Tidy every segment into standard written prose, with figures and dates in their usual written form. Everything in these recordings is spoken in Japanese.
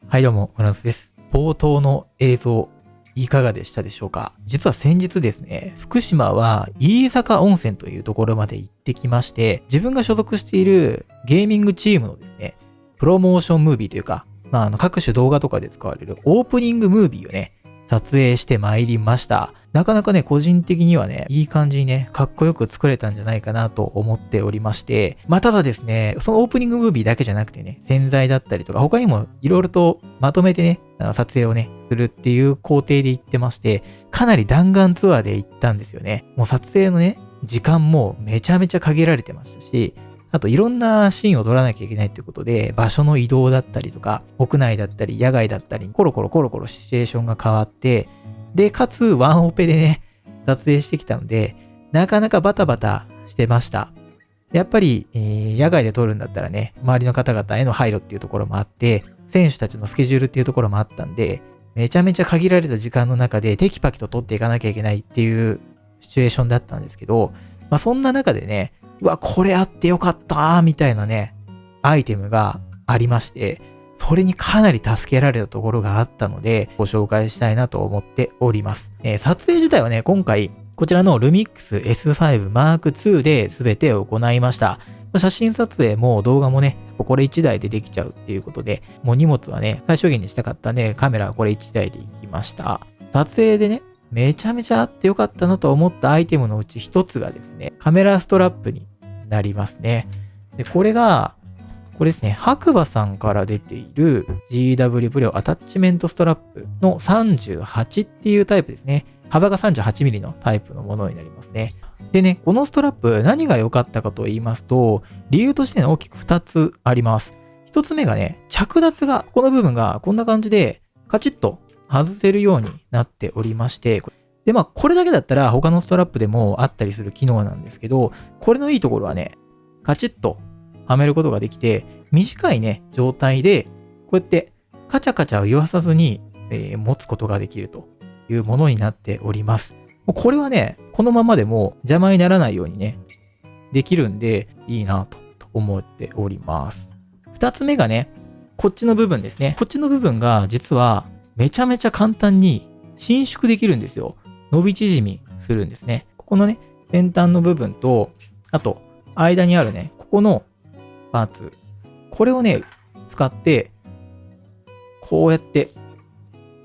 はいどうも、村津です。冒頭の映像、いかがでしたでしょうか？実は先日ですね、福島は飯坂温泉というところまで行ってきまして、自分が所属しているゲーミングチームのですね、プロモーションムービーというか、各種動画とかで使われるオープニングムービーをね、撮影してまいりました。なかなかね、個人的にはね、いい感じにね、かっこよく作れたんじゃないかなと思っておりまして、ただですね、そのオープニングムービーだけじゃなくてね、宣材だったりとか、他にもいろいろとまとめてね、撮影をね、するっていう工程で行ってまして、かなり弾丸ツアーで行ったんですよね。もう撮影のね、時間もめちゃめちゃ限られてましたし、あといろんなシーンを撮らなきゃいけないということで、場所の移動だったりとか、屋内だったり野外だったり、コロコロシチュエーションが変わって、で、かつワンオペでね、撮影してきたので、なかなかバタバタしてました。やっぱり、野外で撮るんだったらね、周りの方々への配慮っていうところもあって、選手たちのスケジュールっていうところもあったんで、めちゃめちゃ限られた時間の中でテキパキと撮っていかなきゃいけないっていうシチュエーションだったんですけど、そんな中でね、これあってよかったみたいなね、アイテムがありまして、それにかなり助けられたところがあったので、ご紹介したいなと思っております。撮影自体はね、今回、こちらの Lumix S5 Mark II で全て行いました。写真撮影も動画もね、これ1台でできちゃうっていうことで、もう荷物はね、最小限にしたかったんで、カメラはこれ1台で行きました。撮影でね、めちゃめちゃあってよかったなと思ったアイテムのうち一つがですね、カメラストラップになりますね。で、これですね、白馬さんから出ている GW プレオアタッチメントストラップの38っていうタイプですね。幅が 38mm のタイプのものになりますね。でね、このストラップ何が良かったかと言いますと、理由としてね、大きく2つあります。1つ目がね、着脱が、この部分がこんな感じでカチッと外せるようになっておりまして、で、これだけだったら他のストラップでもあったりする機能なんですけど、これのいいところはね、カチッとはめることができて、短いね、状態で、こうやってカチャカチャを言わさずに、持つことができるというものになっております。これはね、このままでも邪魔にならないようにね、できるんでいいなと思っております。二つ目がね、こっちの部分ですね。こっちの部分が実はめちゃめちゃ簡単に伸縮できるんですよ。伸び縮みするんですね。ここのね、先端の部分と、あと、間にあるね、ここのパーツ。これをね、使って、こうやって、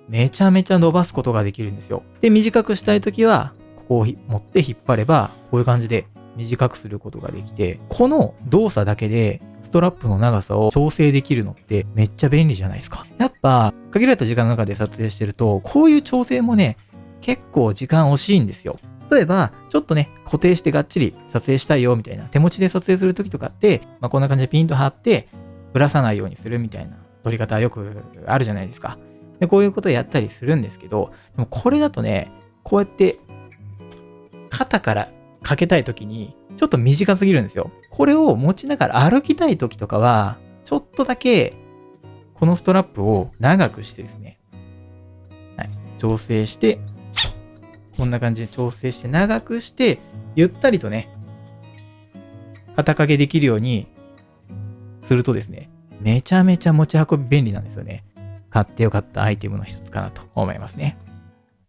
めちゃめちゃ伸ばすことができるんですよ。で、短くしたいときは、ここを持って引っ張れば、こういう感じで短くすることができて、この動作だけで、ストラップの長さを調整できるのってめっちゃ便利じゃないですか。やっぱ、限られた時間の中で撮影してると、こういう調整もね、結構時間惜しいんですよ。例えば、ちょっとね、固定してがっちり撮影したいよみたいな、手持ちで撮影するときとかって、こんな感じでピンと張って、ぶらさないようにするみたいな撮り方はよくあるじゃないですか。で、こういうことをやったりするんですけど、でもこれだとね、こうやって肩からかけたいときにちょっと短すぎるんですよ。これを持ちながら歩きたいときとかは、ちょっとだけこのストラップを長くしてですね、はい、調整して、こんな感じで調整して長くして、ゆったりとね、肩掛けできるようにするとですね、めちゃめちゃ持ち運び便利なんですよね。買ってよかったアイテムの一つかなと思いますね。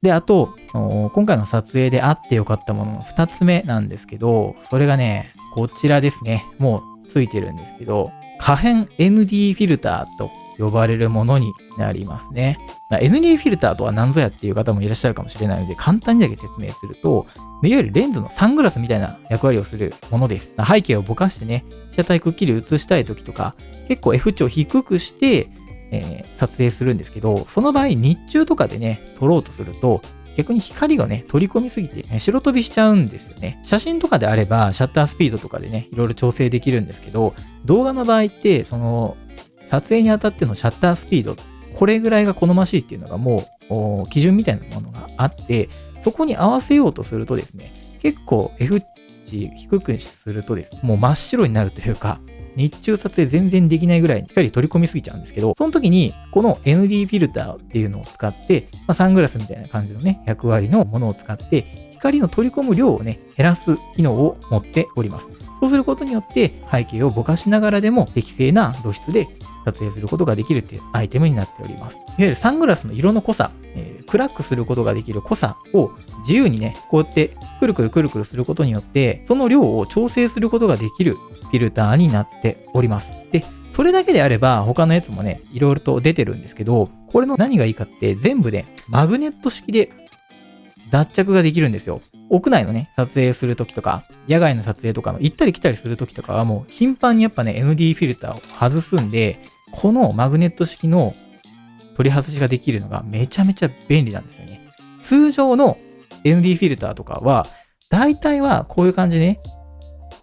で、あと、今回の撮影であってよかったものの2つ目なんですけど、それがね、こちらですね。もうついてるんですけど、可変 ND フィルターと呼ばれるものになりますね。ND フィルターとは何ぞやっていう方もいらっしゃるかもしれないので、簡単にだけ説明すると、いわゆるレンズのサングラスみたいな役割をするものです。背景をぼかしてね、被写体くっきり映したい時とか、結構 F 値を低くして、撮影するんですけど、その場合日中とかでね、撮ろうとすると、逆に光がね、取り込みすぎて、白飛びしちゃうんですよね。写真とかであれば、シャッタースピードとかでね、いろいろ調整できるんですけど、動画の場合って、その、撮影にあたってのシャッタースピード、これぐらいが好ましいっていうのがもう、基準みたいなものがあって、そこに合わせようとするとですね、結構 F 値低くするとですね、もう真っ白になるというか、日中撮影全然できないぐらい光取り込みすぎちゃうんですけど、その時にこの ND フィルターっていうのを使って、サングラスみたいな感じのね、役割のものを使って、比光の取り込む量をね、減らす機能を持っております。そうすることによって背景をぼかしながらでも適正な露出で撮影することができるっていうアイテムになっております。いわゆるサングラスの色の濃さ、暗くすることができる濃さを自由にね、こうやってくるくるくるくるすることによって、その量を調整することができるフィルターになっております。で、それだけであれば他のやつもね、いろいろと出てるんですけど、これの何がいいかって全部でマグネット式で脱着ができるんですよ。屋内のね、撮影するときとか、野外の撮影とかの行ったり来たりするときとかはもう頻繁にやっぱね、ND フィルターを外すんで、このマグネット式の取り外しができるのがめちゃめちゃ便利なんですよね。通常の ND フィルターとかは、大体はこういう感じでね、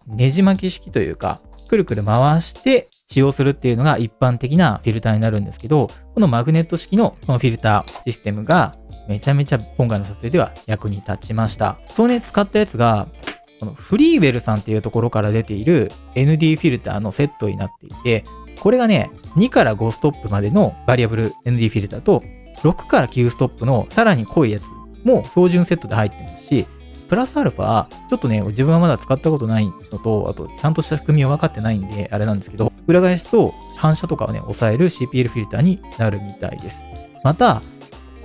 ねじ巻き式というか、くるくる回して使用するっていうのが一般的なフィルターになるんですけど、このマグネット式のこのフィルターシステムがめちゃめちゃ今回の撮影では役に立ちました。そうね、使ったやつが、このフリーウェルさんっていうところから出ている ND フィルターのセットになっていて、これがね、2から5ストップまでのバリアブル ND フィルターと、6から9ストップのさらに濃いやつも標準セットで入ってますし、プラスアルファ、ちょっとね、自分はまだ使ったことないのと、あと、ちゃんとした仕組みは分かってないんで、あれなんですけど、裏返しと反射とかをね、抑える CPL フィルターになるみたいです。また、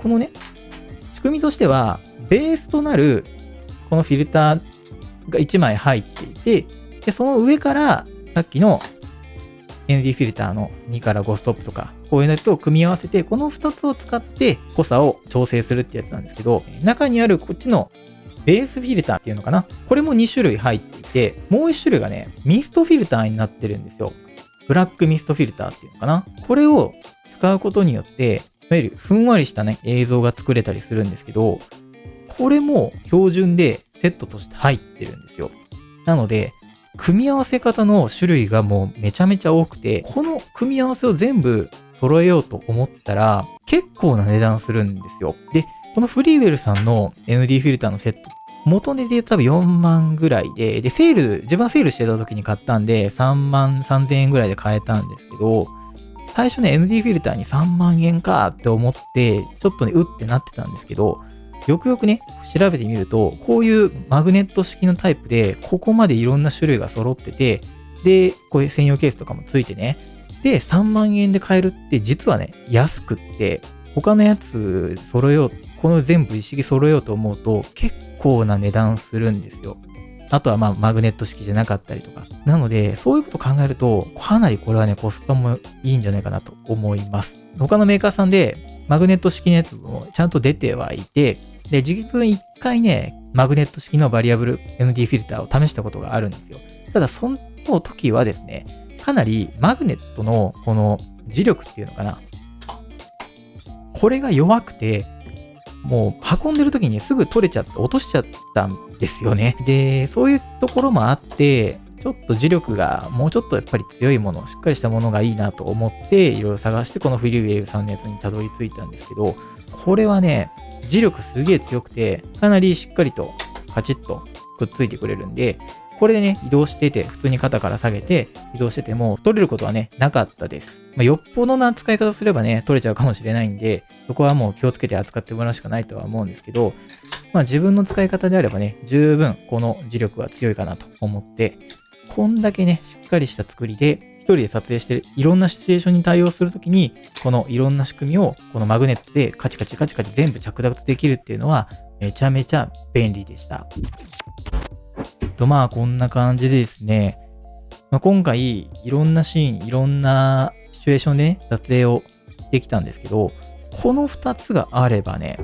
このね、仕組みとしては、ベースとなる、このフィルターが1枚入っていて、で、その上から、さっきの ND フィルターの2から5ストップとか、こういうやつを組み合わせて、この2つを使って濃さを調整するってやつなんですけど、中にあるこっちのベースフィルターっていうのかな。これも2種類入っていて、もう1種類がね、ミストフィルターになってるんですよ。ブラックミストフィルターっていうのかな。これを使うことによって、いわゆるふんわりしたね、映像が作れたりするんですけど、これも標準でセットとして入ってるんですよ。なので、組み合わせ方の種類がもうめちゃめちゃ多くて、この組み合わせを全部揃えようと思ったら、結構な値段するんですよ。で、このフリーウェルさんの ND フィルターのセット、元値で多分4万ぐらいで、で、自分はセールしてた時に買ったんで、3万3000円ぐらいで買えたんですけど、最初ね、ND フィルターに3万円かって思って、ちょっとね、うってなってたんですけど、よくよくね、調べてみると、こういうマグネット式のタイプで、ここまでいろんな種類が揃ってて、で、こういう専用ケースとかもついてね、で、3万円で買えるって実はね、安くって、他のやつ揃えよう、この全部一式揃えようと思うと結構な値段するんですよ。あとはまあマグネット式じゃなかったりとか。なので、そういうこと考えると、かなりこれはね、コスパもいいんじゃないかなと思います。他のメーカーさんでマグネット式のやつもちゃんと出てはいて、で、自分一回ね、マグネット式のバリアブル ND フィルターを試したことがあるんですよ。ただ、その時はですね、かなりマグネットのこの磁力っていうのかな。これが弱くて、もう運んでる時にすぐ取れちゃって落としちゃったんですよね。で、そういうところもあって、ちょっと磁力がもうちょっとやっぱり強いもの、しっかりしたものがいいなと思って、いろいろ探してこのフリーウェルさんのやつにたどり着いたんですけど、これはね、磁力すげえ強くて、かなりしっかりとカチッとくっついてくれるんで、これでね、移動してて、普通に肩から下げて移動してても取れることはね、なかったです。よっぽどな使い方すればね、取れちゃうかもしれないんで、そこはもう気をつけて扱ってもらうしかないとは思うんですけど、自分の使い方であればね、十分この磁力は強いかなと思って、こんだけね、しっかりした作りで、一人で撮影してるいろんなシチュエーションに対応するときに、このいろんな仕組みをこのマグネットでカチカチカチカチ全部着脱できるっていうのは、めちゃめちゃ便利でした。こんな感じでですね、今回いろんなシーン、いろんなシチュエーションでね、撮影をできたんですけど、この2つがあればね、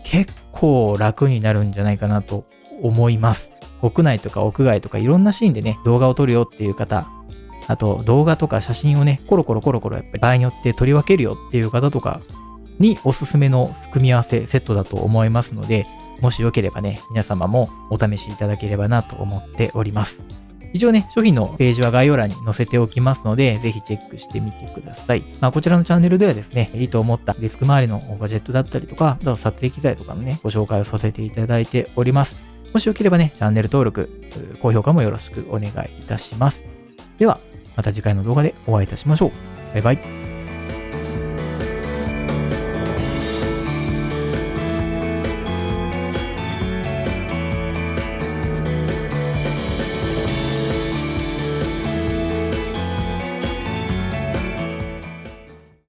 結構楽になるんじゃないかなと思います。屋内とか屋外とかいろんなシーンでね、動画を撮るよっていう方、あと動画とか写真をね、コロコロやっぱり場合によって撮り分けるよっていう方とかにおすすめの組み合わせ、セットだと思いますので、もしよければね、皆様もお試しいただければなと思っております。一応ね、商品のページは概要欄に載せておきますので、ぜひチェックしてみてください。こちらのチャンネルではですね、いいと思ったデスク周りのガジェットだったりとか、あと撮影機材とかのね、ご紹介をさせていただいております。もしよければね、チャンネル登録、高評価もよろしくお願いいたします。では、また次回の動画でお会いいたしましょう。バイバイ。